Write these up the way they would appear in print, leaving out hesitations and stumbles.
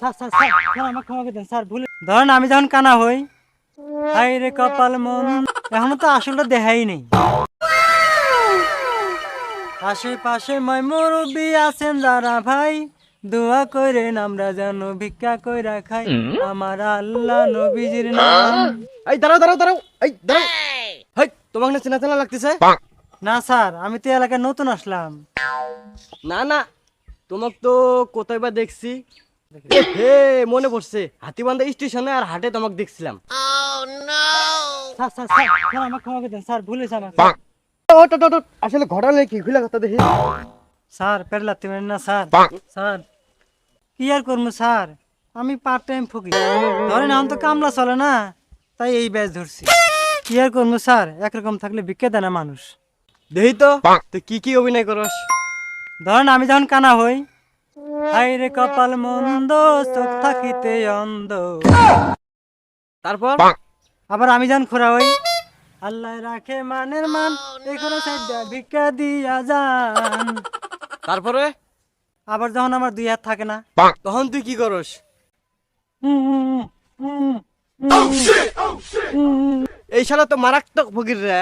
Sir sir sir sir আমাকে ক্ষমা করে দেন স্যার ভুলে ধরেন আমি যখন কানা হই হাই রে কপাল মন এখনো তো আসলটা দেখাই নেই আশেপাশে মই মুরব্বি আছেন যারা ভাই দোয়া কইরেন আমরা যেন ভিক্ষা কইরা খাই আমার আল্লাহ নবীজির নাম। এই দাঁড়াও দাঁড়াও দাঁড়াও, এই দাঁড়াও। হেই, তোমাকে না চেনা চেনা লাগতেছে। না স্যার আমি তো এলাকায় নতুন আসলাম। না না, তোমাকে তো কোথায় বা দেখছি। হে, মনে পড়ছে, হাতিবান্ধা স্টেশনে আর হাটে তোমাকে দেখছিলাম। স্যার স্যার স্যার স্যার আমাকে ক্ষমা করে দেন স্যার ভুলেছে আমার ওট ওট ওট, আসলে ঘটনা কি খুলে কথা দেখি। স্যার পেট লাগতে পারেন না স্যার। স্যার কি আর করবো স্যার আমি পার্ট টাইম ফকির ধরেন এখন তো কামলা চলে না তাই এই ব্যাচ ধরছি। কি আর করবো স্যার একরকম থাকলে ভিক্ষা দেয় না মানুষ। দেখি তো তুই কি কি অভিনয় করস। ধরেন আমি যখন কানা হই হাই রে কপাল মন্দ চোখ থাকিতে অন্ধ। তারপর আবার আমি যখন খোরা হই আল্লাহ রাখে মানের মান এখানে সাইডা ভিক্ষা দিয়া যান। তারপরে আবার যখন আমার দুই হাত থাকে না তখন তুই কি করস। এই শালা তো মারাত্মক ফকির রে।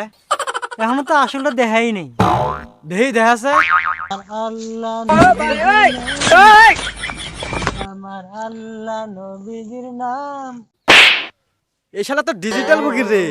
এখনো তো আসলটা দেখাই নেই। দেহি দেখাছে। আল্লাহ আমার আল্লাহ নবীজির নাম। এই শালা তো ডিজিটাল ফকির রে।